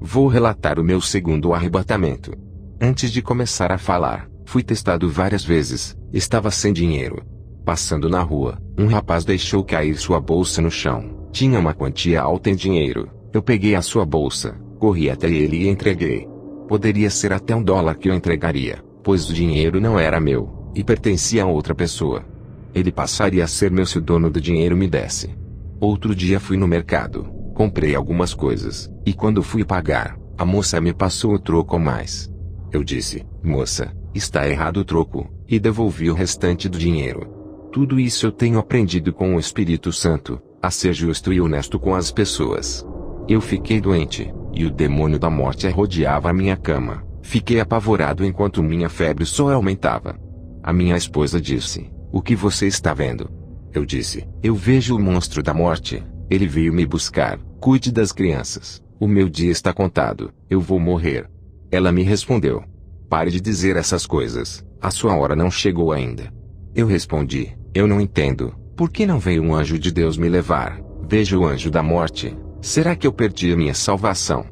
Vou relatar o meu segundo arrebatamento. Antes de começar a falar, fui testado várias vezes, estava sem dinheiro. Passando na rua, um rapaz deixou cair sua bolsa no chão. Tinha uma quantia alta em dinheiro. Eu peguei a sua bolsa, corri até ele e entreguei. Poderia ser até $1 que eu entregaria, pois o dinheiro não era meu, e pertencia a outra pessoa. Ele passaria a ser meu se o dono do dinheiro me desse. Outro dia fui no mercado, comprei algumas coisas, e quando fui pagar, a moça me passou o troco a mais. Eu disse, moça, está errado o troco, e devolvi o restante do dinheiro. Tudo isso eu tenho aprendido com o Espírito Santo, a ser justo e honesto com as pessoas. Eu fiquei doente, e o demônio da morte rodeava a minha cama. Fiquei apavorado enquanto minha febre só aumentava. A minha esposa disse, o que você está vendo? Eu disse, eu vejo o monstro da morte, ele veio me buscar, cuide das crianças, o meu dia está contado, eu vou morrer. Ela me respondeu, pare de dizer essas coisas, a sua hora não chegou ainda. Eu respondi, eu não entendo, por que não veio um anjo de Deus me levar? Veja o anjo da morte, será que eu perdi a minha salvação?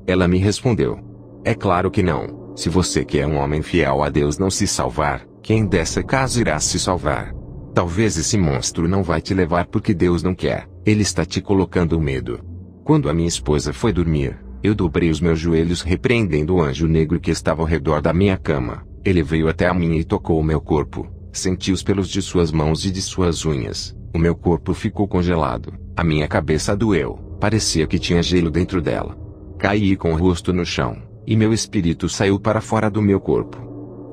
Ela me respondeu, é claro que não, se você que é um homem fiel a Deus não se salvar, quem dessa casa irá se salvar? Talvez esse monstro não vai te levar porque Deus não quer, ele está te colocando medo. Quando a minha esposa foi dormir, eu dobrei os meus joelhos repreendendo o anjo negro que estava ao redor da minha cama. Ele veio até a mim e tocou o meu corpo. Senti os pelos de suas mãos e de suas unhas. O meu corpo ficou congelado. A minha cabeça doeu. Parecia que tinha gelo dentro dela. Caí com o rosto no chão, e meu espírito saiu para fora do meu corpo.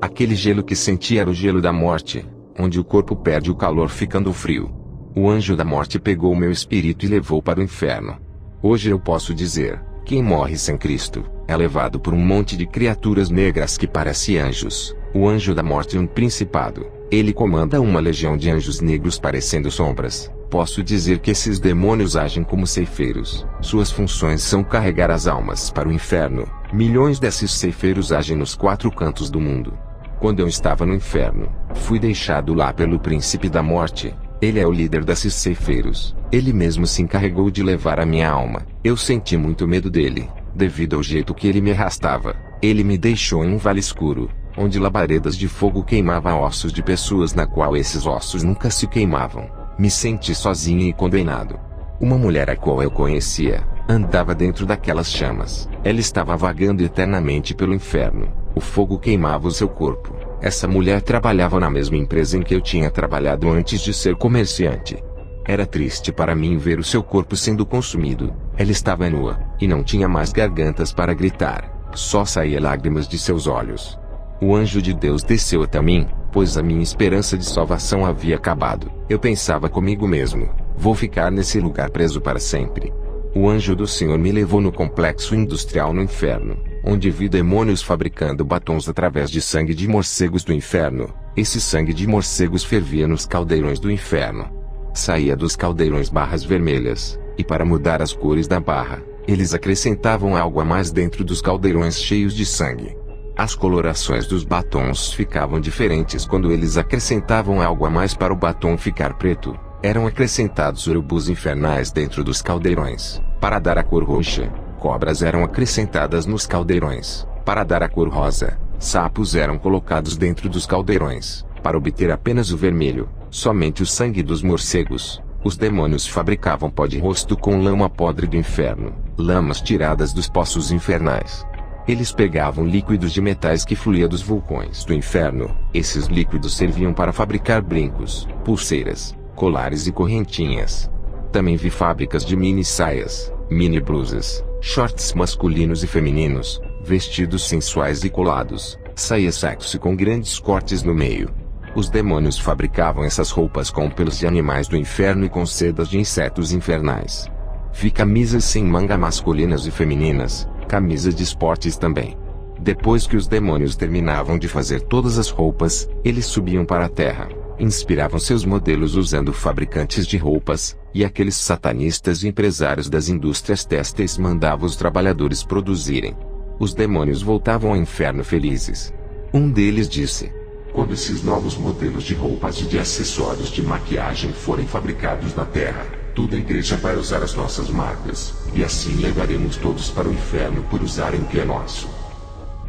Aquele gelo que senti era o gelo da morte, onde o corpo perde o calor ficando frio. O anjo da morte pegou o meu espírito e levou para o inferno. Hoje eu posso dizer, quem morre sem Cristo, é levado por um monte de criaturas negras que parecem anjos. O anjo da morte é um principado. Ele comanda uma legião de anjos negros parecendo sombras. Posso dizer que esses demônios agem como ceifeiros. Suas funções são carregar as almas para o inferno. Milhões desses ceifeiros agem nos 4 cantos do mundo. Quando eu estava no inferno, fui deixado lá pelo príncipe da morte. Ele é o líder desses ceifeiros. Ele mesmo se encarregou de levar a minha alma. Eu senti muito medo dele, devido ao jeito que ele me arrastava. Ele me deixou em um vale escuro, onde labaredas de fogo queimavam ossos de pessoas na qual esses ossos nunca se queimavam. Me senti sozinho e condenado. Uma mulher a qual eu conhecia, andava dentro daquelas chamas. Ela estava vagando eternamente pelo inferno. O fogo queimava o seu corpo. Essa mulher trabalhava na mesma empresa em que eu tinha trabalhado antes de ser comerciante. Era triste para mim ver o seu corpo sendo consumido. Ela estava nua, e não tinha mais gargantas para gritar. Só saía lágrimas de seus olhos. O anjo de Deus desceu até mim, pois a minha esperança de salvação havia acabado. Eu pensava comigo mesmo, vou ficar nesse lugar preso para sempre. O anjo do Senhor me levou no complexo industrial no inferno, onde vi demônios fabricando batons através de sangue de morcegos do inferno. Esse sangue de morcegos fervia nos caldeirões do inferno. Saía dos caldeirões barras vermelhas, e para mudar as cores da barra, eles acrescentavam algo a mais dentro dos caldeirões cheios de sangue. As colorações dos batons ficavam diferentes quando eles acrescentavam algo a mais para o batom ficar preto. Eram acrescentados urubus infernais dentro dos caldeirões, para dar a cor roxa. Cobras eram acrescentadas nos caldeirões, para dar a cor rosa. Sapos eram colocados dentro dos caldeirões, para obter apenas o vermelho, somente o sangue dos morcegos. Os demônios fabricavam pó de rosto com lama podre do inferno, lamas tiradas dos poços infernais. Eles pegavam líquidos de metais que fluía dos vulcões do inferno. Esses líquidos serviam para fabricar brincos, pulseiras, colares e correntinhas. Também vi fábricas de mini saias, mini blusas, shorts masculinos e femininos, vestidos sensuais e colados, saia sexy com grandes cortes no meio. Os demônios fabricavam essas roupas com pelos de animais do inferno e com sedas de insetos infernais. Vi camisas sem manga masculinas e femininas, camisas de esportes também. Depois que os demônios terminavam de fazer todas as roupas, eles subiam para a terra, inspiravam seus modelos usando fabricantes de roupas, e aqueles satanistas e empresários das indústrias têxteis mandavam os trabalhadores produzirem. Os demônios voltavam ao inferno felizes. Um deles disse: quando esses novos modelos de roupas e de acessórios de maquiagem forem fabricados na terra, toda a igreja vai usar as nossas marcas, e assim levaremos todos para o inferno por usarem o que é nosso.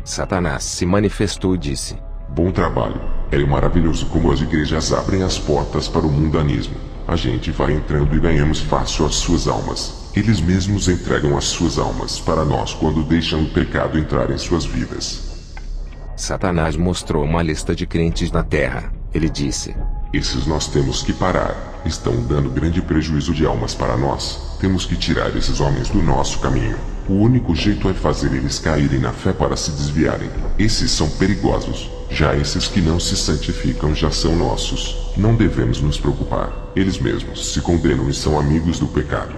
Satanás se manifestou e disse: Bom trabalho. É maravilhoso como as igrejas abrem as portas para o mundanismo. A gente vai entrando e ganhamos fácil as suas almas. Eles mesmos entregam as suas almas para nós quando deixam o pecado entrar em suas vidas. Satanás mostrou uma lista de crentes na terra. Ele disse: Esses nós temos que parar. Estão dando grande prejuízo de almas para nós. Temos que tirar esses homens do nosso caminho. O único jeito é fazer eles caírem na fé para se desviarem. Esses são perigosos. Já esses que não se santificam já são nossos. Não devemos nos preocupar. Eles mesmos se condenam e são amigos do pecado.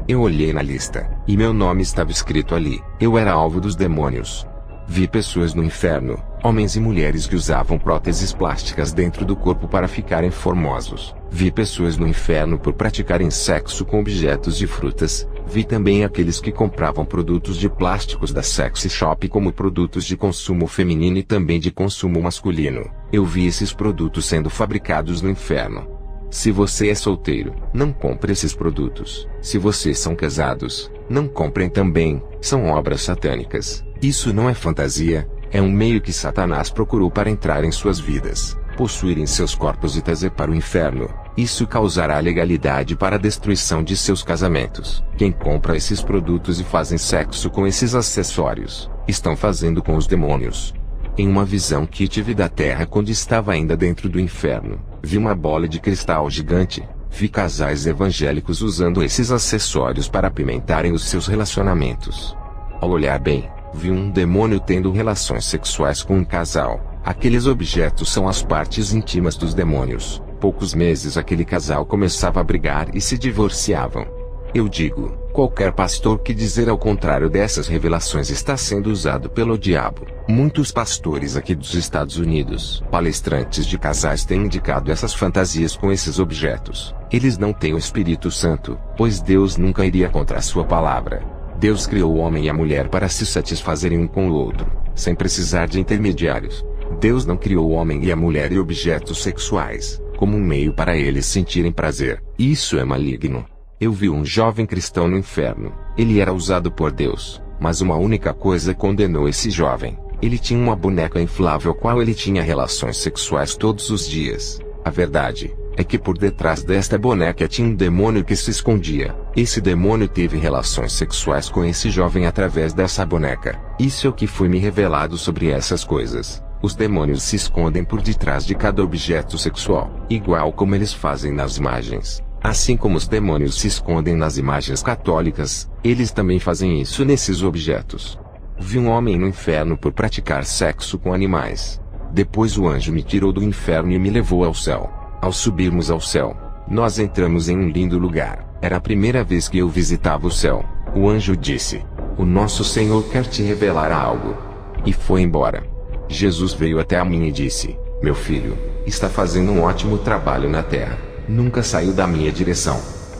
Eu olhei na lista, e meu nome estava escrito ali. Eu era alvo dos demônios. Vi pessoas no inferno, homens e mulheres que usavam próteses plásticas dentro do corpo para ficarem formosos. Vi pessoas no inferno por praticarem sexo com objetos de frutas. Vi também aqueles que compravam produtos de plásticos da sexy shop como produtos de consumo feminino e também de consumo masculino. Eu vi esses produtos sendo fabricados no inferno. Se você é solteiro, não compre esses produtos. Se vocês são casados, não comprem também. São obras satânicas. Isso não é fantasia, é um meio que Satanás procurou para entrar em suas vidas, possuírem seus corpos e trazer para o inferno. Isso causará legalidade para a destruição de seus casamentos. Quem compra esses produtos e fazem sexo com esses acessórios, estão fazendo com os demônios. Em uma visão que tive da terra quando estava ainda dentro do inferno, vi uma bola de cristal gigante. Vi casais evangélicos usando esses acessórios para apimentarem os seus relacionamentos. Ao olhar bem, vi um demônio tendo relações sexuais com um casal. Aqueles objetos são as partes íntimas dos demônios. Poucos meses aquele casal começava a brigar e se divorciavam. Eu digo, qualquer pastor que dizer ao contrário dessas revelações está sendo usado pelo diabo. Muitos pastores aqui dos Estados Unidos, palestrantes de casais têm indicado essas fantasias com esses objetos. Eles não têm o Espírito Santo, pois Deus nunca iria contra a sua palavra. Deus criou o homem e a mulher para se satisfazerem um com o outro, sem precisar de intermediários. Deus não criou o homem e a mulher e objetos sexuais, como um meio para eles sentirem prazer. Isso é maligno. Eu vi um jovem cristão no inferno. Ele era usado por Deus, mas uma única coisa condenou esse jovem. Ele tinha uma boneca inflável qual ele tinha relações sexuais todos os dias. A verdade é que por detrás desta boneca tinha um demônio que se escondia. Esse demônio teve relações sexuais com esse jovem através dessa boneca. Isso é o que foi me revelado sobre essas coisas. Os demônios se escondem por detrás de cada objeto sexual, igual como eles fazem nas imagens. Assim como os demônios se escondem nas imagens católicas, eles também fazem isso nesses objetos. Vi um homem no inferno por praticar sexo com animais. Depois o anjo me tirou do inferno e me levou ao céu. Ao subirmos ao céu, nós entramos em um lindo lugar. Era a primeira vez que eu visitava o céu. O anjo disse: "O nosso Senhor quer te revelar algo." E foi embora. Jesus veio até a mim e disse: "Meu filho, está fazendo um ótimo trabalho na terra. Nunca saiu da minha direção.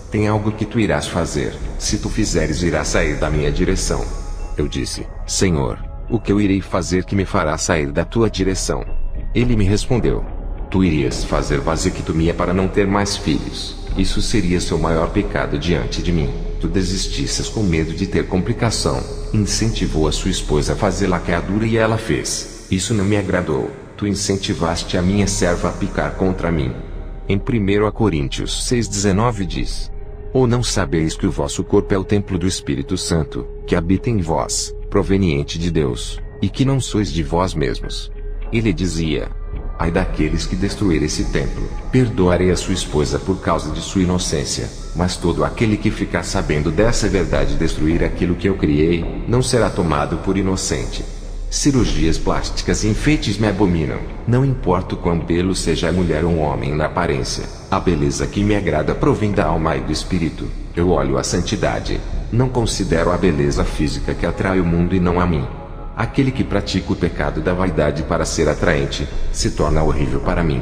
Tem algo que tu irás fazer. Se tu fizeres, irás sair da minha direção." Eu disse: "Senhor, o que eu irei fazer que me fará sair da tua direção?" Ele me respondeu: "Tu irias fazer vasectomia para não ter mais filhos. Isso seria seu maior pecado diante de mim. Tu desistisses com medo de ter complicação. Incentivou a sua esposa a fazer laqueadura e ela fez. Isso não me agradou. Tu incentivaste a minha serva a picar contra mim." Em 1 Coríntios 6,19 diz: "Ou não sabeis que o vosso corpo é o templo do Espírito Santo, que habita em vós, proveniente de Deus, e que não sois de vós mesmos?" Ele dizia: "Ai daqueles que destruírem esse templo, perdoarei a sua esposa por causa de sua inocência, mas todo aquele que ficar sabendo dessa verdade e destruir aquilo que eu criei, não será tomado por inocente." Cirurgias plásticas e enfeites me abominam. Não importa o quão belo seja a mulher ou um homem na aparência, a beleza que me agrada provém da alma e do espírito. Eu olho a santidade. Não considero a beleza física que atrai o mundo e não a mim. Aquele que pratica o pecado da vaidade para ser atraente, se torna horrível para mim.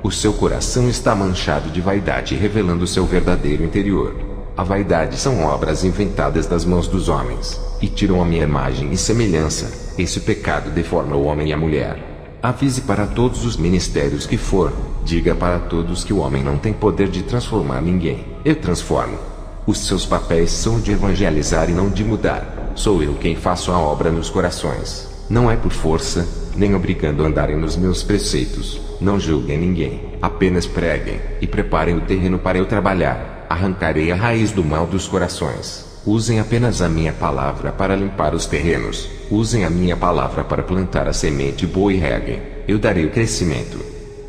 O seu coração está manchado de vaidade revelando seu verdadeiro interior. A vaidade são obras inventadas das mãos dos homens, e tiram a minha imagem e semelhança. Esse pecado deforma o homem e a mulher. Avise para todos os ministérios que for. Diga para todos que o homem não tem poder de transformar ninguém. Eu transformo. Os seus papéis são de evangelizar e não de mudar. Sou eu quem faço a obra nos corações. Não é por força, nem obrigando a andarem nos meus preceitos. Não julguem ninguém. Apenas preguem, e preparem o terreno para eu trabalhar. Arrancarei a raiz do mal dos corações. Usem apenas a minha palavra para limpar os terrenos. Usem a minha palavra para plantar a semente boa e reguem. Eu darei o crescimento.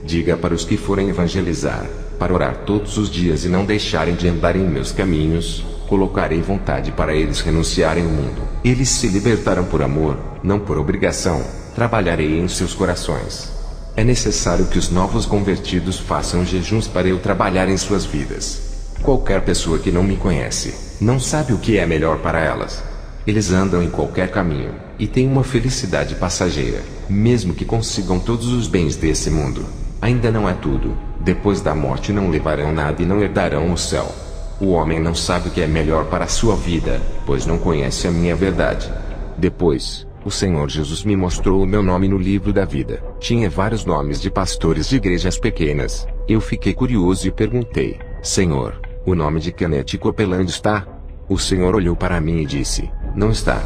Diga para os que forem evangelizar, para orar todos os dias e não deixarem de andar em meus caminhos. Colocarei vontade para eles renunciarem ao mundo. Eles se libertarão por amor, não por obrigação. Trabalharei em seus corações. É necessário que os novos convertidos façam jejuns para eu trabalhar em suas vidas. Qualquer pessoa que não me conhece, não sabe o que é melhor para elas. Eles andam em qualquer caminho, e têm uma felicidade passageira, mesmo que consigam todos os bens desse mundo. Ainda não é tudo. Depois da morte não levarão nada e não herdarão o céu. O homem não sabe o que é melhor para a sua vida, pois não conhece a minha verdade. Depois, o Senhor Jesus me mostrou o meu nome no livro da vida. Tinha vários nomes de pastores de igrejas pequenas. Eu fiquei curioso e perguntei: Senhor, o nome de Kenneth Copeland está? O Senhor olhou para mim e disse: não está.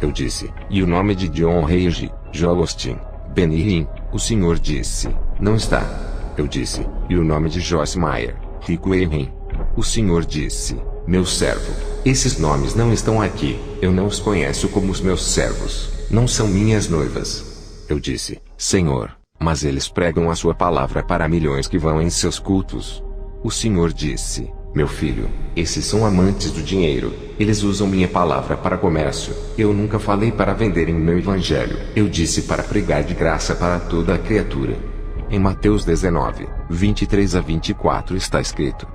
Eu disse: e o nome de John Rage, Joel Austin, Benny Hinn? O Senhor disse: não está. Eu disse: e o nome de Joyce Meyer, Rico Hinn? O Senhor disse: meu servo, esses nomes não estão aqui. Eu não os conheço como os meus servos. Não são minhas noivas. Eu disse: Senhor, mas eles pregam a sua palavra para milhões que vão em seus cultos. O Senhor disse: meu filho, esses são amantes do dinheiro. Eles usam minha palavra para comércio. Eu nunca falei para venderem meu evangelho. Eu disse para pregar de graça para toda a criatura. Em Mateus 19, 23 a 24 está escrito: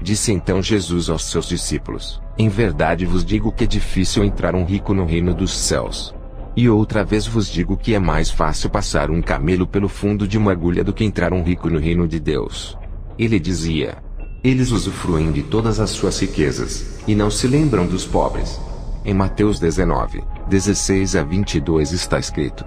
disse então Jesus aos seus discípulos: em verdade vos digo que é difícil entrar um rico no reino dos céus. E outra vez vos digo que é mais fácil passar um camelo pelo fundo de uma agulha do que entrar um rico no reino de Deus. Ele dizia: eles usufruem de todas as suas riquezas, e não se lembram dos pobres. Em Mateus 19, 16 a 22 está escrito: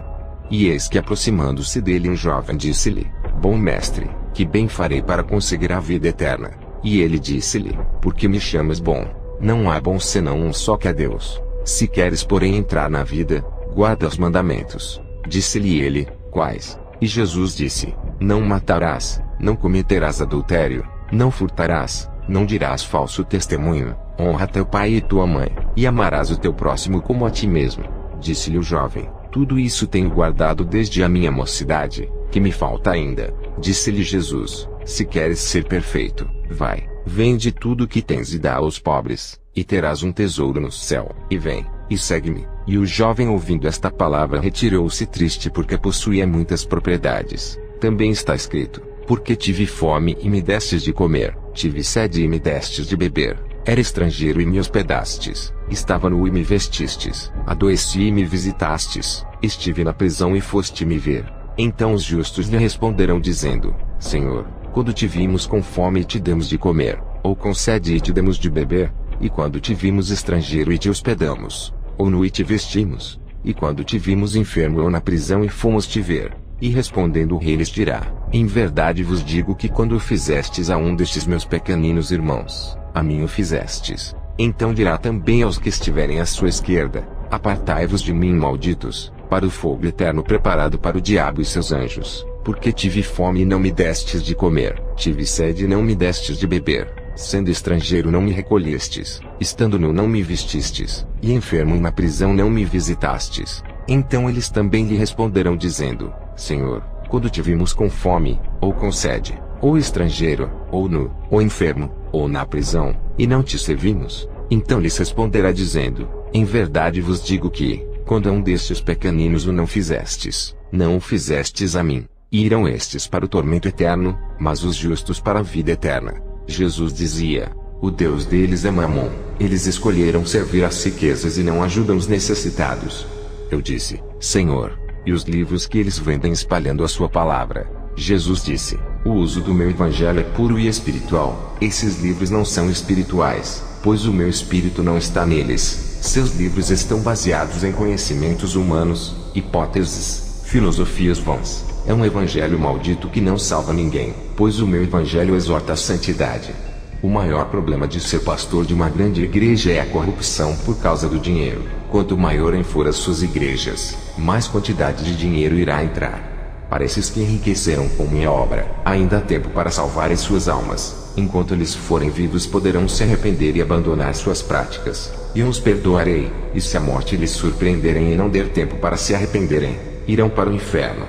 e eis que aproximando-se dele um jovem disse-lhe: bom mestre, que bem farei para conseguir a vida eterna? E ele disse-lhe: por que me chamas bom? Não há bom senão um só, que é Deus. Se queres porém entrar na vida, guarda os mandamentos. Disse-lhe ele: quais? E Jesus disse: não matarás, não cometerás adultério, não furtarás, não dirás falso testemunho, honra teu pai e tua mãe, e amarás o teu próximo como a ti mesmo. Disse-lhe o jovem: tudo isso tenho guardado desde a minha mocidade. Que me falta ainda? Disse-lhe Jesus: se queres ser perfeito, vai, vende tudo o que tens e dá aos pobres, e terás um tesouro no céu. E vem, e segue-me. E o jovem, ouvindo esta palavra, retirou-se triste porque possuía muitas propriedades. Também está escrito: porque tive fome e me destes de comer, tive sede e me destes de beber, era estrangeiro e me hospedastes, estava nu e me vestistes, adoeci e me visitastes, estive na prisão e foste me ver. Então os justos lhe responderão dizendo: Senhor, quando te vimos com fome e te demos de comer, ou com sede e te demos de beber? E quando te vimos estrangeiro e te hospedamos, ou nu e te vestimos? E quando te vimos enfermo ou na prisão e fomos te ver? E respondendo o rei lhes dirá: em verdade vos digo que quando o fizestes a um destes meus pequeninos irmãos, a mim o fizestes. Então dirá também aos que estiverem à sua esquerda: apartai-vos de mim, malditos, para o fogo eterno preparado para o diabo e seus anjos. Porque tive fome e não me destes de comer, tive sede e não me destes de beber, sendo estrangeiro não me recolhestes, estando nu não me vestistes, e enfermo e na prisão não me visitastes. Então eles também lhe responderão dizendo: Senhor, quando te vimos com fome, ou com sede, ou estrangeiro, ou nu, ou enfermo, ou na prisão, e não te servimos? Então lhes responderá dizendo: em verdade vos digo que, quando a um destes pequeninos o não fizestes, não o fizestes a mim. E irão estes para o tormento eterno, mas os justos para a vida eterna. Jesus dizia: o Deus deles é Mamon. Eles escolheram servir às riquezas e não ajudam os necessitados. Eu disse: Senhor, e os livros que eles vendem espalhando a sua palavra? Jesus disse: o uso do meu evangelho é puro e espiritual. Esses livros não são espirituais, pois o meu espírito não está neles. Seus livros estão baseados em conhecimentos humanos, hipóteses, filosofias vãs. é um evangelho maldito que não salva ninguém, pois o meu evangelho exorta a santidade. O maior problema de ser pastor de uma grande igreja é a corrupção por causa do dinheiro. Quanto maior for as suas igrejas, mais quantidade de dinheiro irá entrar. Para esses que enriqueceram com minha obra, ainda há tempo para salvarem suas almas. Enquanto eles forem vivos poderão se arrepender e abandonar suas práticas, e eu os perdoarei, e se a morte lhes surpreenderem e não der tempo para se arrependerem, irão para o inferno.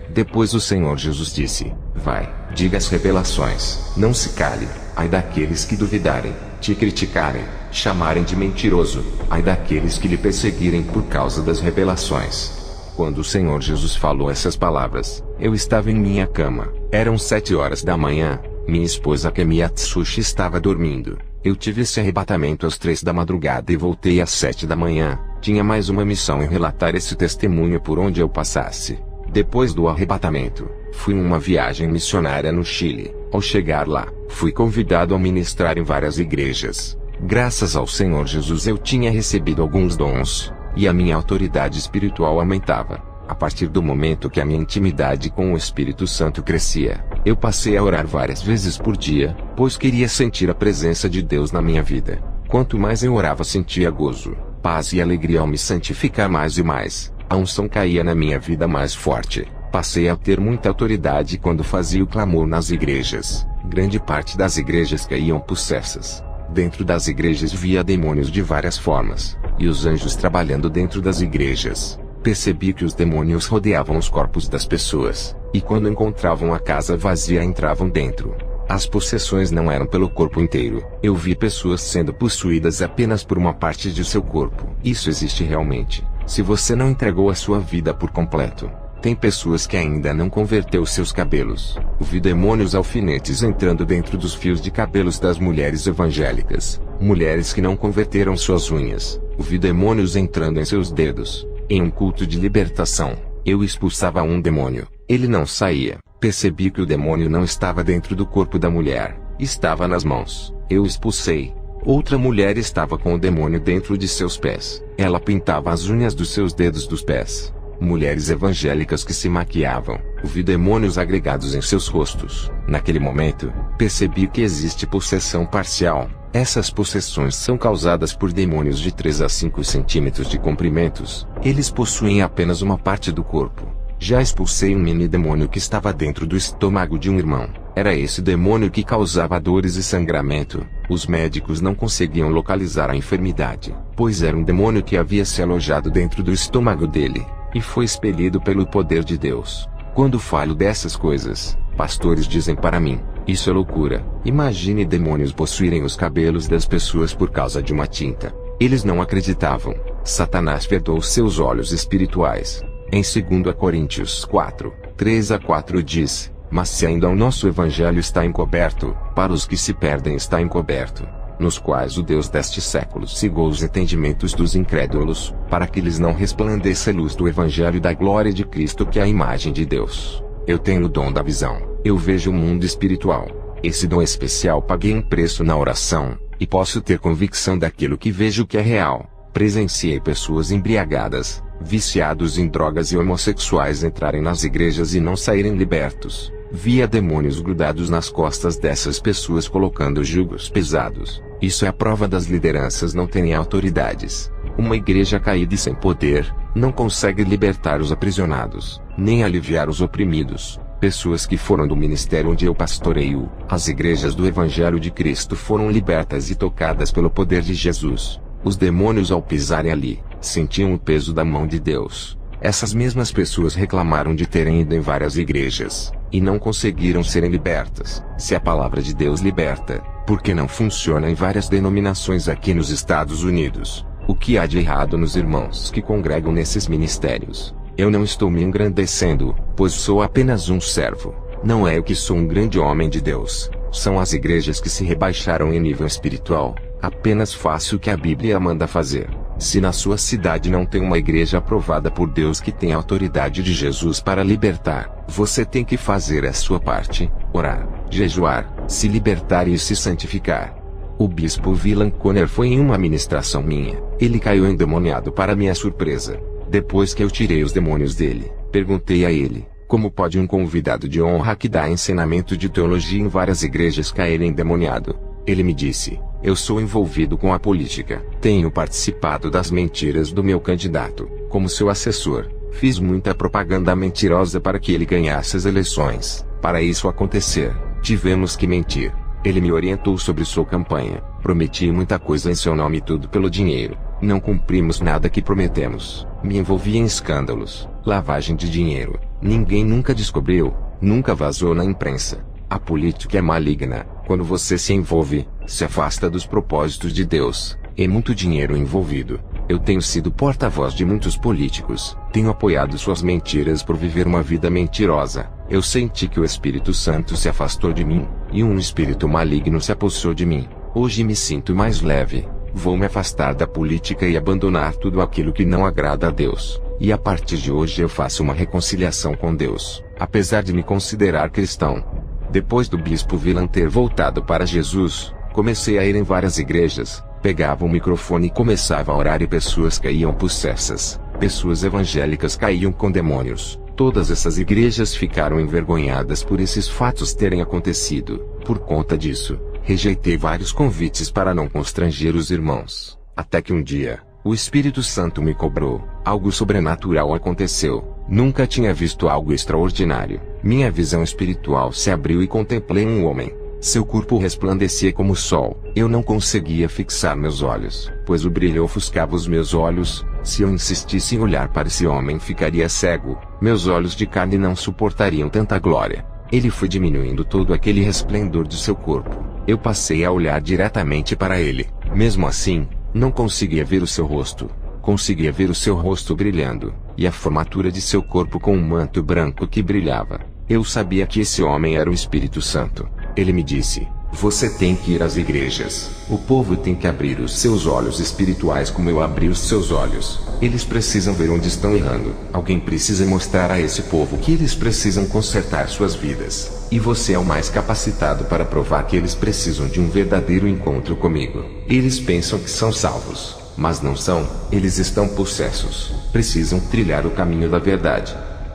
Depois o Senhor Jesus disse: vai, diga as revelações, não se cale, ai daqueles que duvidarem, te criticarem, chamarem de mentiroso, ai daqueles que lhe perseguirem por causa das revelações. Quando o Senhor Jesus falou essas palavras, eu estava em minha cama, eram 7 horas da manhã, minha esposa Kemi Atsushi estava dormindo. Eu tive esse arrebatamento às 3 da madrugada e voltei às 7 da manhã, tinha mais uma missão em relatar esse testemunho por onde eu passasse. Depois do arrebatamento, fui em uma viagem missionária no Chile. Ao chegar lá, fui convidado a ministrar em várias igrejas. Graças ao Senhor Jesus eu tinha recebido alguns dons, e a minha autoridade espiritual aumentava. A partir do momento que a minha intimidade com o Espírito Santo crescia, eu passei a orar várias vezes por dia, pois queria sentir a presença de Deus na minha vida. Quanto mais eu orava, sentia gozo, paz e alegria ao me santificar mais e mais. A unção caía na minha vida mais forte. Passei a ter muita autoridade quando fazia o clamor nas igrejas. Grande parte das igrejas caíam possessas. Dentro das igrejas via demônios de várias formas, e os anjos trabalhando dentro das igrejas. Percebi que os demônios rodeavam os corpos das pessoas, e quando encontravam a casa vazia entravam dentro. As possessões não eram pelo corpo inteiro. Eu vi pessoas sendo possuídas apenas por uma parte de seu corpo. Isso existe realmente. Se você não entregou a sua vida por completo, tem pessoas que ainda não converteu seus cabelos. Vi demônios alfinetes entrando dentro dos fios de cabelos das mulheres evangélicas. Mulheres que não converteram suas unhas. Vi demônios entrando em seus dedos. Em um culto de libertação, eu expulsava um demônio. Ele não saía. Percebi que o demônio não estava dentro do corpo da mulher. Estava nas mãos. Eu expulsei. Outra mulher estava com o demônio dentro de seus pés. Ela pintava as unhas dos seus dedos dos pés. Mulheres evangélicas que se maquiavam. Vi demônios agregados em seus rostos. Naquele momento, percebi que existe possessão parcial. Essas possessões são causadas por demônios de 3 a 5 centímetros de comprimentos. Eles possuem apenas uma parte do corpo. Já expulsei um mini demônio que estava dentro do estômago de um irmão. Era esse demônio que causava dores e sangramento. Os médicos não conseguiam localizar a enfermidade, pois era um demônio que havia se alojado dentro do estômago dele, e foi expelido pelo poder de Deus. Quando falo dessas coisas, pastores dizem para mim: isso é loucura. Imagine demônios possuírem os cabelos das pessoas por causa de uma tinta. Eles não acreditavam. Satanás vedou seus olhos espirituais. Em 2 Coríntios 4, 3 a 4 diz: mas se ainda o nosso evangelho está encoberto, para os que se perdem está encoberto, nos quais o Deus deste século cegou os entendimentos dos incrédulos, para que lhes não resplandeça a luz do evangelho da glória de Cristo, que é a imagem de Deus. Eu tenho o dom da visão. Eu vejo o mundo espiritual. Esse dom especial paguei um preço na oração, e posso ter convicção daquilo que vejo que é real. Presenciei pessoas embriagadas, viciados em drogas e homossexuais entrarem nas igrejas e não saírem libertos. Via demônios grudados nas costas dessas pessoas colocando jugos pesados. Isso é a prova das lideranças não terem autoridades. Uma igreja caída e sem poder, não consegue libertar os aprisionados, nem aliviar os oprimidos. Pessoas que foram do ministério onde eu pastoreio, as igrejas do Evangelho de Cristo foram libertas e tocadas pelo poder de Jesus. Os demônios, ao pisarem ali, sentiam o peso da mão de Deus. Essas mesmas pessoas reclamaram de terem ido em várias igrejas, e não conseguiram serem libertas. Se a palavra de Deus liberta, por que não funciona em várias denominações aqui nos Estados Unidos? O que há de errado nos irmãos que congregam nesses ministérios? Eu não estou me engrandecendo, pois sou apenas um servo. Não é eu que sou um grande homem de Deus. São as igrejas que se rebaixaram em nível espiritual. Apenas faça o que a Bíblia manda fazer. Se na sua cidade não tem uma igreja aprovada por Deus que tem a autoridade de Jesus para libertar, você tem que fazer a sua parte: orar, jejuar, se libertar e se santificar. O bispo Villan Conner foi em uma ministração minha. Ele caiu endemoniado para minha surpresa. Depois que eu tirei os demônios dele, perguntei a ele: Como pode um convidado de honra que dá ensinamento de teologia em várias igrejas cair endemoniado? Ele me disse: eu sou envolvido com a política. Tenho participado das mentiras do meu candidato. Como seu assessor, fiz muita propaganda mentirosa para que ele ganhasse as eleições. Para isso acontecer, tivemos que mentir. Ele me orientou sobre sua campanha. Prometi muita coisa em seu nome, tudo pelo dinheiro. Não cumprimos nada que prometemos. Me envolvi em escândalos, lavagem de dinheiro. Ninguém nunca descobriu, nunca vazou na imprensa. A política é maligna. Quando você se envolve, se afasta dos propósitos de Deus. É muito dinheiro envolvido. Eu tenho sido porta-voz de muitos políticos. Tenho apoiado suas mentiras por viver uma vida mentirosa. Eu senti que o Espírito Santo se afastou de mim, e um espírito maligno se apossou de mim. Hoje me sinto mais leve. Vou me afastar da política e abandonar tudo aquilo que não agrada a Deus. E a partir de hoje eu faço uma reconciliação com Deus, apesar de me considerar cristão. Depois do bispo Villan ter voltado para Jesus, comecei a ir em várias igrejas, pegava o microfone e começava a orar e pessoas caíam possessas. Pessoas evangélicas caíam com demônios. Todas essas igrejas ficaram envergonhadas por esses fatos terem acontecido. Por conta disso, rejeitei vários convites para não constranger os irmãos. Até que um dia, o Espírito Santo me cobrou. Algo sobrenatural aconteceu. Nunca tinha visto algo extraordinário. Minha visão espiritual se abriu e contemplei um homem. Seu corpo resplandecia como o sol. Eu não conseguia fixar meus olhos, pois o brilho ofuscava os meus olhos. Se eu insistisse em olhar para esse homem, ficaria cego. Meus olhos de carne não suportariam tanta glória. Ele foi diminuindo todo aquele resplendor de seu corpo. Eu passei a olhar diretamente para ele. Mesmo assim, não conseguia ver o seu rosto. Conseguia ver o seu rosto brilhando, e a formatura de seu corpo com um manto branco que brilhava. Eu sabia que esse homem era o Espírito Santo. Ele me disse: você tem que ir às igrejas. O povo tem que abrir os seus olhos espirituais como eu abri os seus olhos. Eles precisam ver onde estão errando. Alguém precisa mostrar a esse povo que eles precisam consertar suas vidas. E você é o mais capacitado para provar que eles precisam de um verdadeiro encontro comigo. Eles pensam que são salvos, mas não são. Eles estão possessos. Precisam trilhar o caminho da verdade.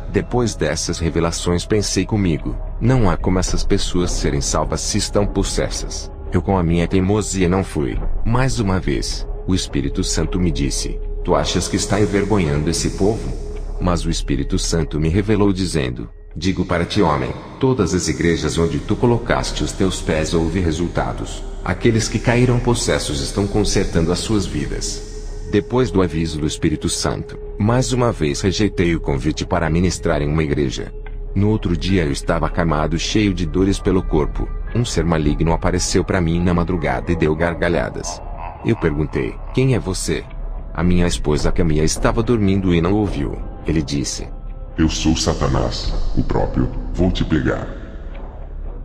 Depois dessas revelações pensei comigo: não há como essas pessoas serem salvas se estão possessas. Eu com a minha teimosia não fui. Mais uma vez, o Espírito Santo me disse: tu achas que está envergonhando esse povo? Mas o Espírito Santo me revelou dizendo: digo para ti, homem, todas as igrejas onde tu colocaste os teus pés houve resultados. Aqueles que caíram possessos estão consertando as suas vidas. Depois do aviso do Espírito Santo, mais uma vez rejeitei o convite para ministrar em uma igreja. No outro dia eu estava acamado, cheio de dores pelo corpo. Um ser maligno apareceu para mim na madrugada e deu gargalhadas. Eu perguntei: quem é você? A minha esposa Camila estava dormindo e não ouviu. Ele disse: eu sou Satanás, o próprio. Vou te pegar.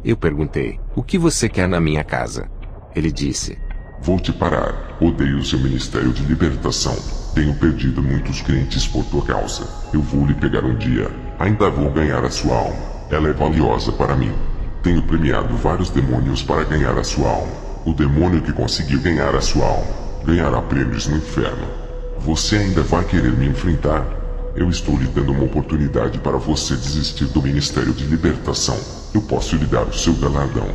Eu perguntei: o que você quer na minha casa? Ele disse: vou te parar. Odeio seu ministério de libertação. Tenho perdido muitos crentes por tua causa. Eu vou lhe pegar um dia. Ainda vou ganhar a sua alma. Ela é valiosa para mim. Tenho premiado vários demônios para ganhar a sua alma. O demônio que conseguiu ganhar a sua alma ganhará prêmios no inferno. Você ainda vai querer me enfrentar? Eu estou lhe dando uma oportunidade para você desistir do ministério de libertação. Eu posso lhe dar o seu galardão.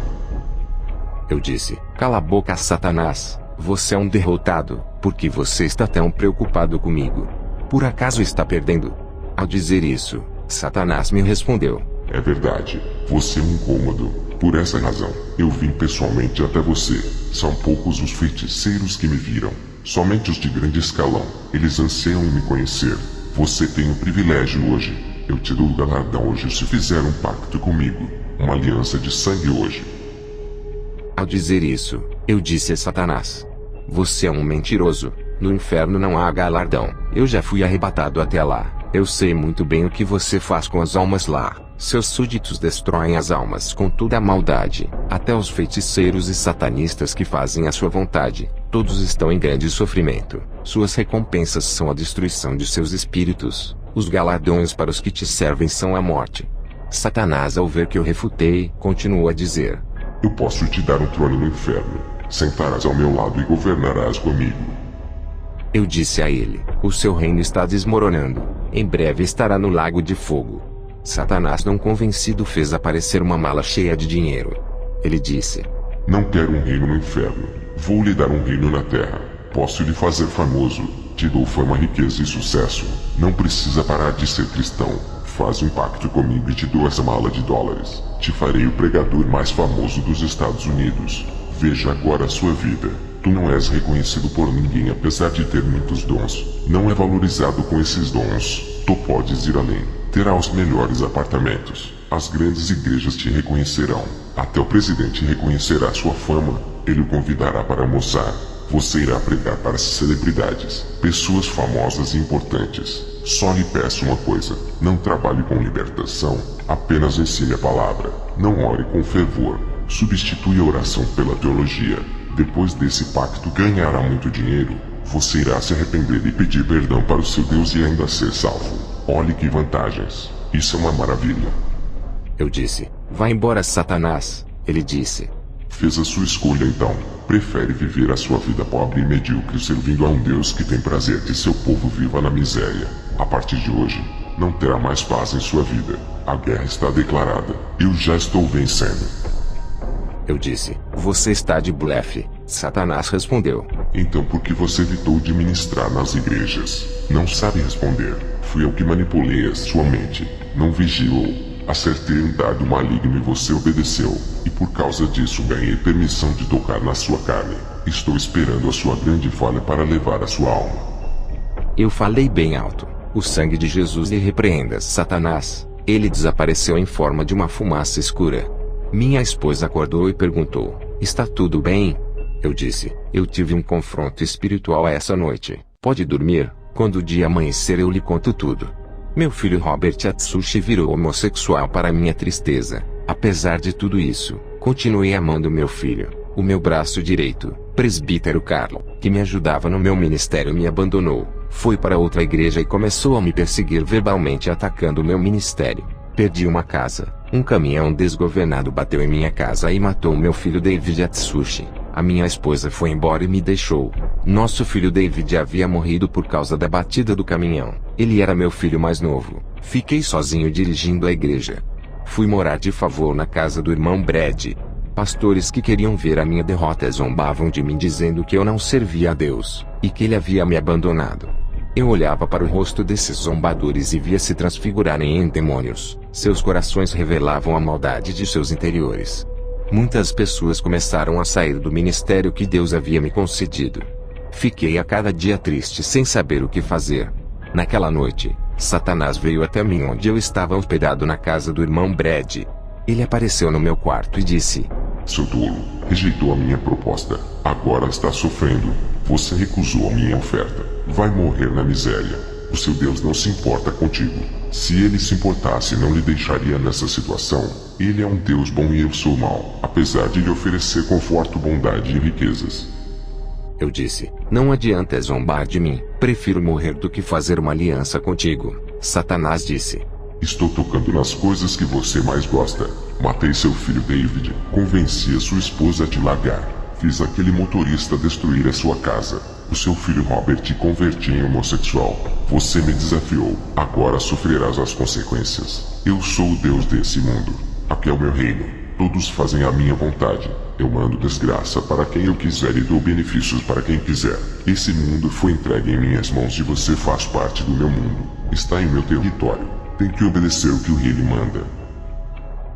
Eu disse: cala a boca, Satanás. Você é um derrotado. Por que você está tão preocupado comigo? Por acaso está perdendo? Ao dizer isso, Satanás me respondeu: é verdade. Você é um incômodo. Por essa razão, eu vim pessoalmente até você. São poucos os feiticeiros que me viram. Somente os de grande escalão. Eles anseiam em me conhecer. Você tem um privilégio hoje. Eu te dou o galardão hoje se fizer um pacto comigo. Uma aliança de sangue hoje. Ao dizer isso, eu disse a Satanás: você é um mentiroso. No inferno não há galardão. Eu já fui arrebatado até lá. Eu sei muito bem o que você faz com as almas lá. Seus súditos destroem as almas com toda a maldade. Até os feiticeiros e satanistas que fazem a sua vontade, todos estão em grande sofrimento. Suas recompensas são a destruição de seus espíritos. Os galardões para os que te servem são a morte. Satanás, ao ver que eu refutei, continuou a dizer: eu posso te dar um trono no inferno. Sentarás ao meu lado e governarás comigo. Eu disse a ele: o seu reino está desmoronando. Em breve estará no lago de fogo. Satanás, não convencido, fez aparecer uma mala cheia de dinheiro. Ele disse: Não quero um reino no inferno. Vou lhe dar um reino na terra. Posso lhe fazer famoso. Te dou fama, riqueza e sucesso. Não precisa parar de ser cristão. Faz um pacto comigo e te dou essa mala de dólares. Te farei o pregador mais famoso dos Estados Unidos. Veja agora a sua vida. Tu não és reconhecido por ninguém apesar de ter muitos dons. Não é valorizado com esses dons. Tu podes ir além. Terá os melhores apartamentos. As grandes igrejas te reconhecerão. Até o presidente reconhecerá sua fama. Ele o convidará para almoçar. Você irá pregar para as celebridades, pessoas famosas e importantes. Só lhe peço uma coisa: não trabalhe com libertação, apenas ensine a palavra. Não ore com fervor. Substitui a oração pela teologia. Depois desse pacto ganhará muito dinheiro. Você irá se arrepender e pedir perdão para o seu Deus e ainda ser salvo. Olhe que vantagens. Isso é uma maravilha. Eu disse: Vá embora, Satanás. Ele disse: Fez a sua escolha então. Prefere viver a sua vida pobre e medíocre servindo a um Deus que tem prazer que seu povo viva na miséria. A partir de hoje, não terá mais paz em sua vida. A guerra está declarada. Eu já estou vencendo. Eu disse: Você está de blefe. Satanás respondeu: Então por que você evitou de ministrar nas igrejas? Não sabe responder. Fui eu que manipulei a sua mente. Não vigilou. Acertei um dardo maligno e você obedeceu. E por causa disso ganhei permissão de tocar na sua carne. Estou esperando a sua grande falha para levar a sua alma. Eu falei bem alto: O sangue de Jesus lhe repreenda, Satanás. Ele desapareceu em forma de uma fumaça escura. Minha esposa acordou e perguntou: Está tudo bem? Eu disse: Eu tive um confronto espiritual essa noite. Pode dormir, quando o dia amanhecer eu lhe conto tudo. Meu filho Robert Atsushi virou homossexual para minha tristeza. Apesar de tudo isso, continuei amando meu filho. O meu braço direito, presbítero Carlo, que me ajudava no meu ministério, me abandonou. Foi para outra igreja e começou a me perseguir verbalmente, atacando o meu ministério. Perdi uma casa. Um caminhão desgovernado bateu em minha casa e matou meu filho David Atsushi. A minha esposa foi embora e me deixou. Nosso filho David havia morrido por causa da batida do caminhão. Ele era meu filho mais novo. Fiquei sozinho dirigindo a igreja. Fui morar de favor na casa do irmão Brad. Pastores que queriam ver a minha derrota zombavam de mim, dizendo que eu não servia a Deus, e que ele havia me abandonado. Eu olhava para o rosto desses zombadores e via se transfigurarem em demônios. Seus corações revelavam a maldade de seus interiores. Muitas pessoas começaram a sair do ministério que Deus havia me concedido. Fiquei a cada dia triste sem saber o que fazer. Naquela noite, Satanás veio até mim onde eu estava hospedado na casa do irmão Brad. Ele apareceu no meu quarto e disse: Seu tolo, rejeitou a minha proposta. Agora está sofrendo. Você recusou a minha oferta. Vai morrer na miséria. O seu Deus não se importa contigo. Se ele se importasse, não lhe deixaria nessa situação. Ele é um Deus bom e eu sou mau, apesar de lhe oferecer conforto, bondade e riquezas. Eu disse: Não adianta zombar de mim. Prefiro morrer do que fazer uma aliança contigo. Satanás disse: Estou tocando nas coisas que você mais gosta. Matei seu filho David. Convenci a sua esposa a te largar. Fiz aquele motorista destruir a sua casa. O seu filho Robert te converti em homossexual. Você me desafiou. Agora sofrerás as consequências. Eu sou o Deus desse mundo. Aqui é o meu reino. Todos fazem a minha vontade. Eu mando desgraça para quem eu quiser e dou benefícios para quem quiser. Esse mundo foi entregue em minhas mãos e você faz parte do meu mundo. Está em meu território. Tem que obedecer o que o rei lhe manda.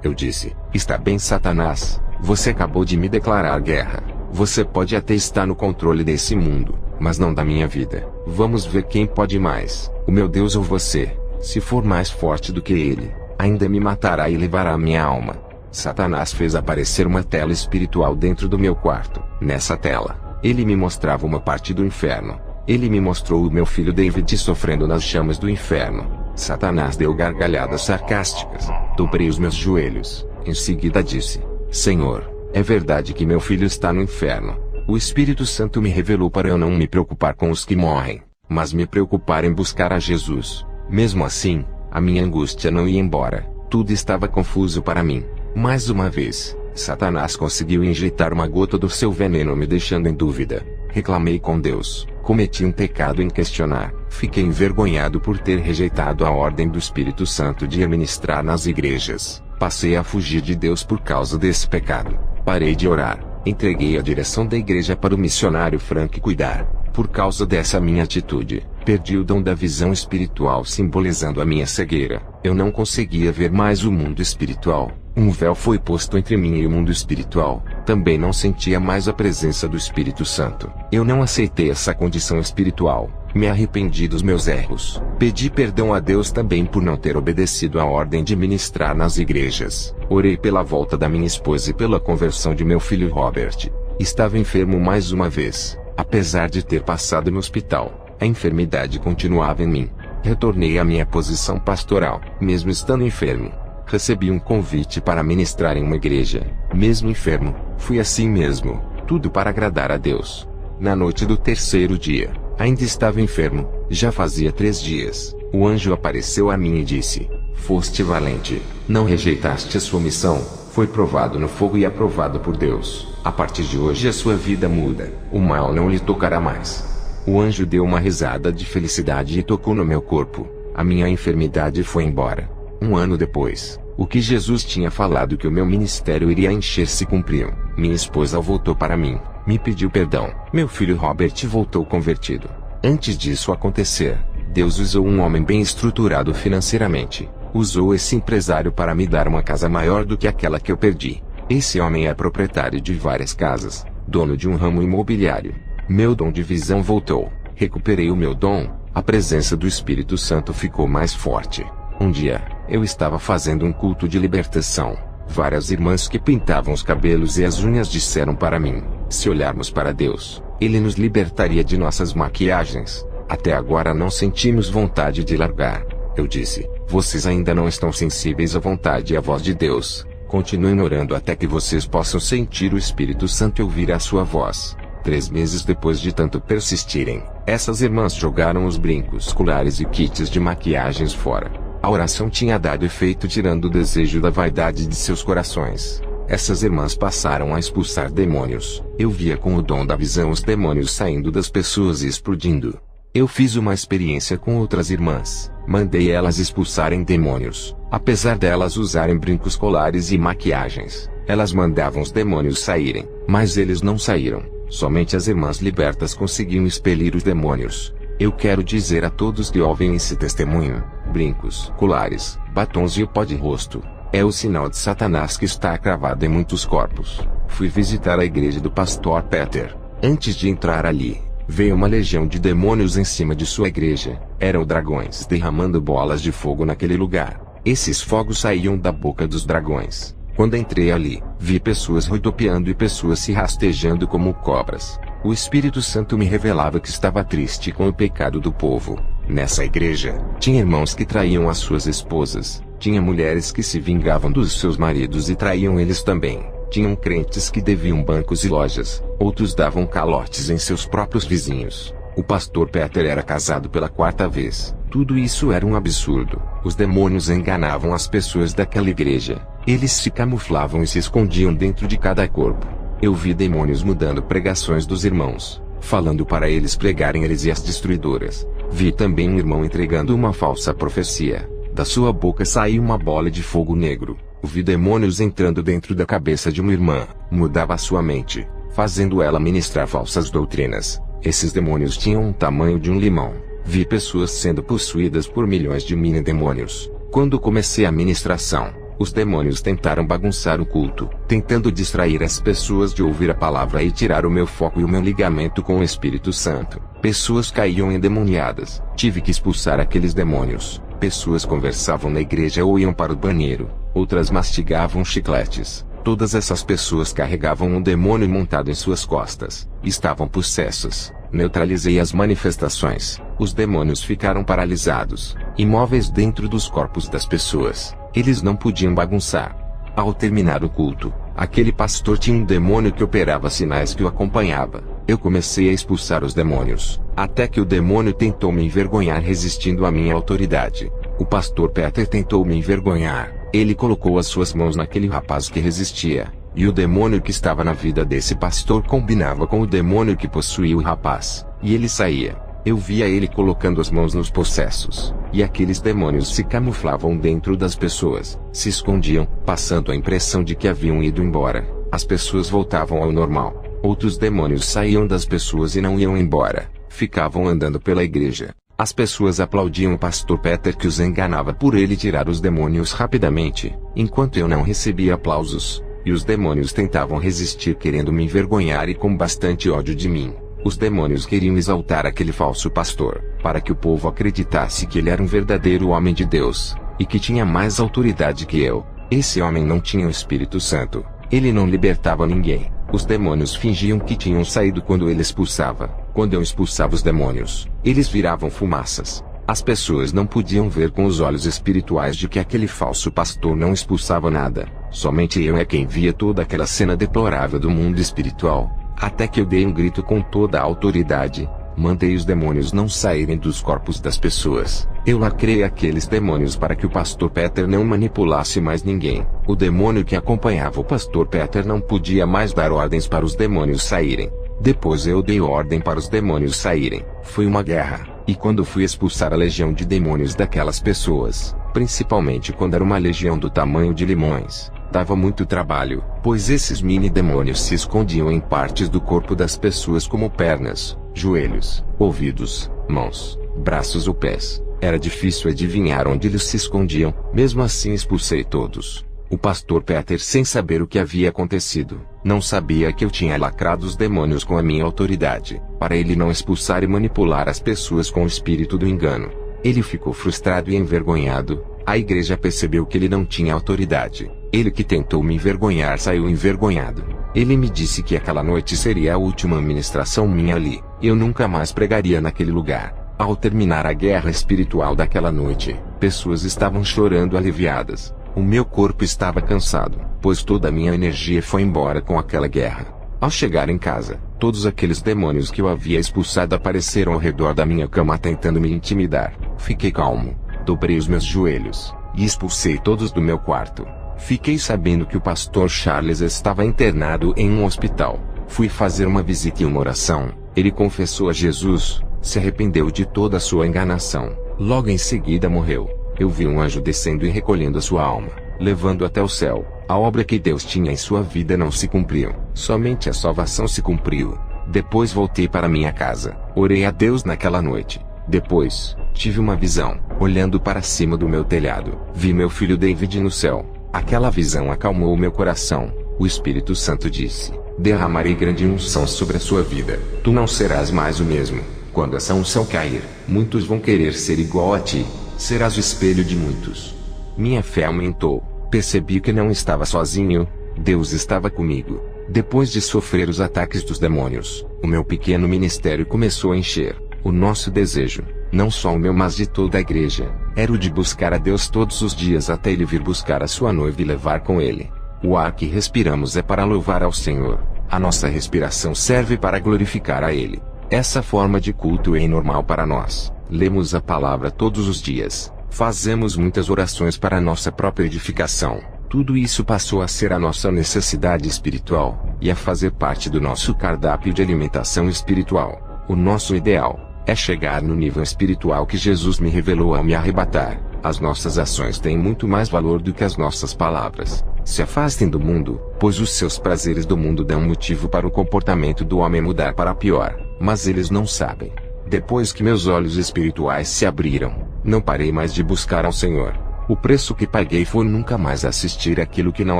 Eu disse: Está bem, Satanás. Você acabou de me declarar guerra. Você pode até estar no controle desse mundo, mas não da minha vida. Vamos ver quem pode mais, o meu Deus ou você. Se for mais forte do que ele, ainda me matará e levará minha alma. Satanás fez aparecer uma tela espiritual dentro do meu quarto. Nessa tela, ele me mostrava uma parte do inferno. Ele me mostrou o meu filho David sofrendo nas chamas do inferno. Satanás deu gargalhadas sarcásticas. Dobrei os meus joelhos. Em seguida disse: Senhor, é verdade que meu filho está no inferno. O Espírito Santo me revelou para eu não me preocupar com os que morrem, mas me preocupar em buscar a Jesus. Mesmo assim, a minha angústia não ia embora. Tudo estava confuso para mim. Mais uma vez, Satanás conseguiu injetar uma gota do seu veneno, me deixando em dúvida. Reclamei com Deus. Cometi um pecado em questionar. Fiquei envergonhado por ter rejeitado a ordem do Espírito Santo de ir ministrar nas igrejas. Passei a fugir de Deus por causa desse pecado. Parei de orar. Entreguei a direção da igreja para o missionário Frank cuidar. Por causa dessa minha atitude, perdi o dom da visão espiritual, simbolizando a minha cegueira. Eu não conseguia ver mais o mundo espiritual. Um véu foi posto entre mim e o mundo espiritual. Também não sentia mais a presença do Espírito Santo. Eu não aceitei essa condição espiritual. Me arrependi dos meus erros. Pedi perdão a Deus também por não ter obedecido à ordem de ministrar nas igrejas. Orei pela volta da minha esposa e pela conversão de meu filho Robert. Estava enfermo mais uma vez. Apesar de ter passado no hospital, a enfermidade continuava em mim. Retornei à minha posição pastoral, mesmo estando enfermo. Recebi um convite para ministrar em uma igreja. Mesmo enfermo, fui assim mesmo, tudo para agradar a Deus. Na noite do terceiro dia, ainda estava enfermo, já fazia 3 dias, o anjo apareceu a mim e disse: "Foste valente, não rejeitaste a sua missão, foi provado no fogo e aprovado por Deus. A partir de hoje a sua vida muda, o mal não lhe tocará mais." O anjo deu uma risada de felicidade e tocou no meu corpo. A minha enfermidade foi embora. 1 ano depois, o que Jesus tinha falado que o meu ministério iria encher se cumpriu. Minha esposa voltou para mim, me pediu perdão. Meu filho Robert voltou convertido. Antes disso acontecer, Deus usou um homem bem estruturado financeiramente. Usou esse empresário para me dar uma casa maior do que aquela que eu perdi. Esse homem é proprietário de várias casas, dono de um ramo imobiliário. Meu dom de visão voltou. Recuperei o meu dom. A presença do Espírito Santo ficou mais forte. Um dia, eu estava fazendo um culto de libertação. Várias irmãs que pintavam os cabelos e as unhas disseram para mim: se olharmos para Deus, Ele nos libertaria de nossas maquiagens. Até agora não sentimos vontade de largar. Eu disse: vocês ainda não estão sensíveis à vontade e à voz de Deus. Continuem orando até que vocês possam sentir o Espírito Santo e ouvir a sua voz. 3 meses depois de tanto persistirem, essas irmãs jogaram os brincos, colares e kits de maquiagens fora. A oração tinha dado efeito, tirando o desejo da vaidade de seus corações. Essas irmãs passaram a expulsar demônios. Eu via com o dom da visão os demônios saindo das pessoas e explodindo. Eu fiz uma experiência com outras irmãs. Mandei elas expulsarem demônios. Apesar delas usarem brincos, colares e maquiagens, elas mandavam os demônios saírem, mas eles não saíram. Somente as irmãs libertas conseguiam expelir os demônios. Eu quero dizer a todos que ouvem esse testemunho: brincos, colares, batons e o pó de rosto é o sinal de Satanás que está cravado em muitos corpos. Fui visitar a igreja do pastor Peter. Antes de entrar ali, veio uma legião de demônios em cima de sua igreja. Eram dragões derramando bolas de fogo naquele lugar. Esses fogos saíam da boca dos dragões. Quando entrei ali, vi pessoas rodopiando e pessoas se rastejando como cobras. O Espírito Santo me revelava que estava triste com o pecado do povo. Nessa igreja, tinha irmãos que traíam as suas esposas, tinha mulheres que se vingavam dos seus maridos e traíam eles também, tinham crentes que deviam bancos e lojas, outros davam calotes em seus próprios vizinhos. O pastor Peter era casado pela 4ª vez. Tudo isso era um absurdo. Os demônios enganavam as pessoas daquela igreja. Eles se camuflavam e se escondiam dentro de cada corpo. Eu vi demônios mudando pregações dos irmãos, falando para eles pregarem heresias destruidoras. Vi também um irmão entregando uma falsa profecia. Da sua boca saiu uma bola de fogo negro. Vi demônios entrando dentro da cabeça de uma irmã. Mudava a sua mente, fazendo ela ministrar falsas doutrinas. Esses demônios tinham o tamanho de um limão. Vi pessoas sendo possuídas por milhões de mini-demônios. Quando comecei a ministração, os demônios tentaram bagunçar o culto, tentando distrair as pessoas de ouvir a palavra e tirar o meu foco e o meu ligamento com o Espírito Santo. Pessoas caíam endemoniadas. Tive que expulsar aqueles demônios. Pessoas conversavam na igreja ou iam para o banheiro. Outras mastigavam chicletes. Todas essas pessoas carregavam um demônio montado em suas costas. Estavam possessas. Neutralizei as manifestações. Os demônios ficaram paralisados, imóveis dentro dos corpos das pessoas. Eles não podiam bagunçar. Ao terminar o culto, aquele pastor tinha um demônio que operava sinais que o acompanhava. Eu comecei a expulsar os demônios, até que o demônio tentou me envergonhar resistindo à minha autoridade. O pastor Peter tentou me envergonhar. Ele colocou as suas mãos naquele rapaz que resistia. E o demônio que estava na vida desse pastor combinava com o demônio que possuía o rapaz, e ele saía. Eu via ele colocando as mãos nos possessos, e aqueles demônios se camuflavam dentro das pessoas, se escondiam, passando a impressão de que haviam ido embora. As pessoas voltavam ao normal. Outros demônios saíam das pessoas e não iam embora, ficavam andando pela igreja. As pessoas aplaudiam o pastor Peter que os enganava por ele tirar os demônios rapidamente, enquanto eu não recebia aplausos, e os demônios tentavam resistir querendo me envergonhar e com bastante ódio de mim. Os demônios queriam exaltar aquele falso pastor, para que o povo acreditasse que ele era um verdadeiro homem de Deus, e que tinha mais autoridade que eu. Esse homem não tinha o Espírito Santo, ele não libertava ninguém. Os demônios fingiam que tinham saído quando ele expulsava. Quando eu expulsava os demônios, eles viravam fumaças. As pessoas não podiam ver com os olhos espirituais de que aquele falso pastor não expulsava nada. Somente eu é quem via toda aquela cena deplorável do mundo espiritual. Até que eu dei um grito com toda a autoridade, mandei os demônios não saírem dos corpos das pessoas. Eu lacrei aqueles demônios para que o pastor Peter não manipulasse mais ninguém. O demônio que acompanhava o pastor Peter não podia mais dar ordens para os demônios saírem. Depois eu dei ordem para os demônios saírem. Foi uma guerra, e quando fui expulsar a legião de demônios daquelas pessoas, principalmente quando era uma legião do tamanho de limões, dava muito trabalho, pois esses mini-demônios se escondiam em partes do corpo das pessoas como pernas, joelhos, ouvidos, mãos, braços ou pés. Era difícil adivinhar onde eles se escondiam, mesmo assim expulsei todos. O pastor Peter, sem saber o que havia acontecido, não sabia que eu tinha lacrado os demônios com a minha autoridade, para ele não expulsar e manipular as pessoas com o espírito do engano. Ele ficou frustrado e envergonhado. A igreja percebeu que ele não tinha autoridade. Ele que tentou me envergonhar saiu envergonhado. Ele me disse que aquela noite seria a última ministração minha ali. Eu nunca mais pregaria naquele lugar. Ao terminar a guerra espiritual daquela noite, pessoas estavam chorando aliviadas. O meu corpo estava cansado, pois toda a minha energia foi embora com aquela guerra. Ao chegar em casa, todos aqueles demônios que eu havia expulsado apareceram ao redor da minha cama tentando me intimidar. Fiquei calmo, dobrei os meus joelhos, e expulsei todos do meu quarto. Fiquei sabendo que o pastor Charles estava internado em um hospital. Fui fazer uma visita e uma oração. Ele confessou a Jesus, se arrependeu de toda a sua enganação. Logo em seguida morreu. Eu vi um anjo descendo e recolhendo a sua alma, levando até o céu. A obra que Deus tinha em sua vida não se cumpriu, somente a salvação se cumpriu. Depois voltei para minha casa, orei a Deus naquela noite. Depois, tive uma visão, olhando para cima do meu telhado, vi meu filho David no céu. Aquela visão acalmou o meu coração. O Espírito Santo disse: derramarei grande unção sobre a sua vida. Tu não serás mais o mesmo. Quando essa unção cair, muitos vão querer ser igual a ti. Serás o espelho de muitos. Minha fé aumentou. Percebi que não estava sozinho. Deus estava comigo. Depois de sofrer os ataques dos demônios, o meu pequeno ministério começou a encher. O nosso desejo, não só o meu mas de toda a igreja, era o de buscar a Deus todos os dias até Ele vir buscar a sua noiva e levar com Ele. O ar que respiramos é para louvar ao Senhor. A nossa respiração serve para glorificar a Ele. Essa forma de culto é normal para nós. Lemos a palavra todos os dias. Fazemos muitas orações para a nossa própria edificação. Tudo isso passou a ser a nossa necessidade espiritual, e a fazer parte do nosso cardápio de alimentação espiritual. O nosso ideal é chegar no nível espiritual que Jesus me revelou ao me arrebatar. As nossas ações têm muito mais valor do que as nossas palavras. Se afastem do mundo, pois os seus prazeres do mundo dão motivo para o comportamento do homem mudar para pior, mas eles não sabem. Depois que meus olhos espirituais se abriram, não parei mais de buscar ao Senhor. O preço que paguei foi nunca mais assistir aquilo que não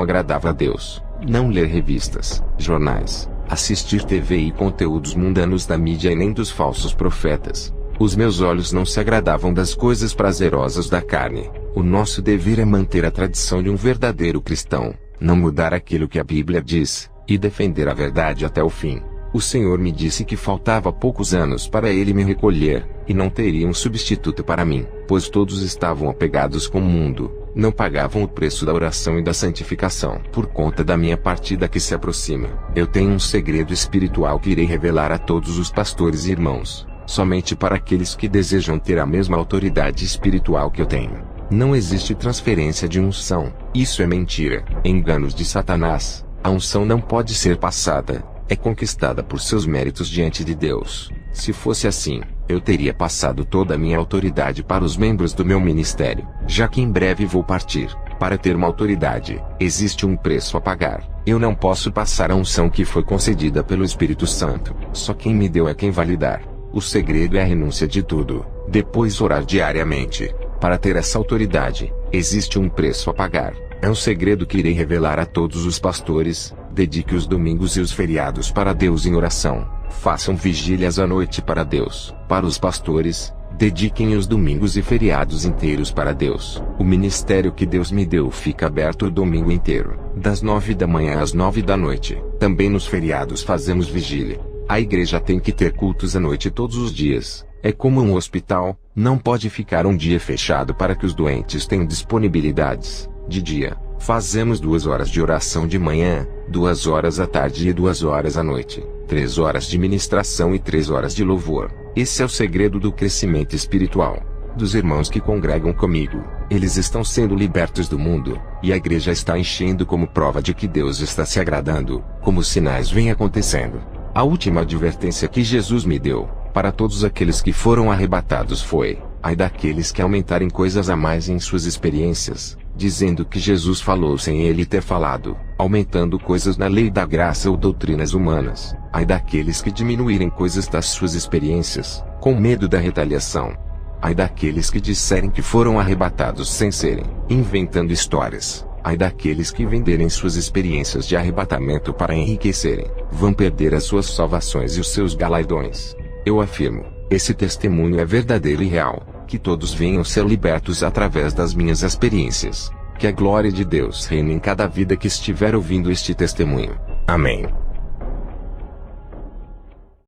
agradava a Deus, não ler revistas, jornais, assistir TV e conteúdos mundanos da mídia e nem dos falsos profetas. Os meus olhos não se agradavam das coisas prazerosas da carne. O nosso dever é manter a tradição de um verdadeiro cristão, não mudar aquilo que a Bíblia diz, e defender a verdade até o fim. O Senhor me disse que faltava poucos anos para Ele me recolher, e não teria um substituto para mim, pois todos estavam apegados com o mundo, não pagavam o preço da oração e da santificação. Por conta da minha partida que se aproxima, eu tenho um segredo espiritual que irei revelar a todos os pastores e irmãos, somente para aqueles que desejam ter a mesma autoridade espiritual que eu tenho. Não existe transferência de unção, isso é mentira, enganos de Satanás. A unção não pode ser passada, é conquistada por seus méritos diante de Deus. Se fosse assim, eu teria passado toda a minha autoridade para os membros do meu ministério, já que em breve vou partir. Para ter uma autoridade, existe um preço a pagar. Eu não posso passar a unção que foi concedida pelo Espírito Santo. Só quem me deu é quem vai lhe dar. O segredo é a renúncia de tudo, depois orar diariamente. Para ter essa autoridade, existe um preço a pagar. É um segredo que irei revelar a todos os pastores. Dedique os domingos e os feriados para Deus em oração. Façam vigílias à noite para Deus. Para os pastores, dediquem os domingos e feriados inteiros para Deus. O ministério que Deus me deu fica aberto o domingo inteiro, das 9 da manhã às 9 da noite. Também nos feriados fazemos vigília. A igreja tem que ter cultos à noite todos os dias. É como um hospital, não pode ficar um dia fechado para que os doentes tenham disponibilidades. De dia, fazemos 2 horas de oração de manhã, 2 horas à tarde e 2 horas à noite, 3 horas de ministração e 3 horas de louvor. Esse é o segredo do crescimento espiritual dos irmãos que congregam comigo. Eles estão sendo libertos do mundo, e a igreja está enchendo como prova de que Deus está se agradando, como os sinais vêm acontecendo. A última advertência que Jesus me deu, para todos aqueles que foram arrebatados foi: ai daqueles que aumentarem coisas a mais em suas experiências, dizendo que Jesus falou sem ele ter falado, aumentando coisas na lei da graça ou doutrinas humanas. Ai daqueles que diminuírem coisas das suas experiências, com medo da retaliação. Ai daqueles que disserem que foram arrebatados sem serem, inventando histórias. Ai daqueles que venderem suas experiências de arrebatamento para enriquecerem, vão perder as suas salvações e os seus galardões. Eu afirmo, esse testemunho é verdadeiro e real, que todos venham ser libertos através das minhas experiências. Que a glória de Deus reine em cada vida que estiver ouvindo este testemunho. Amém.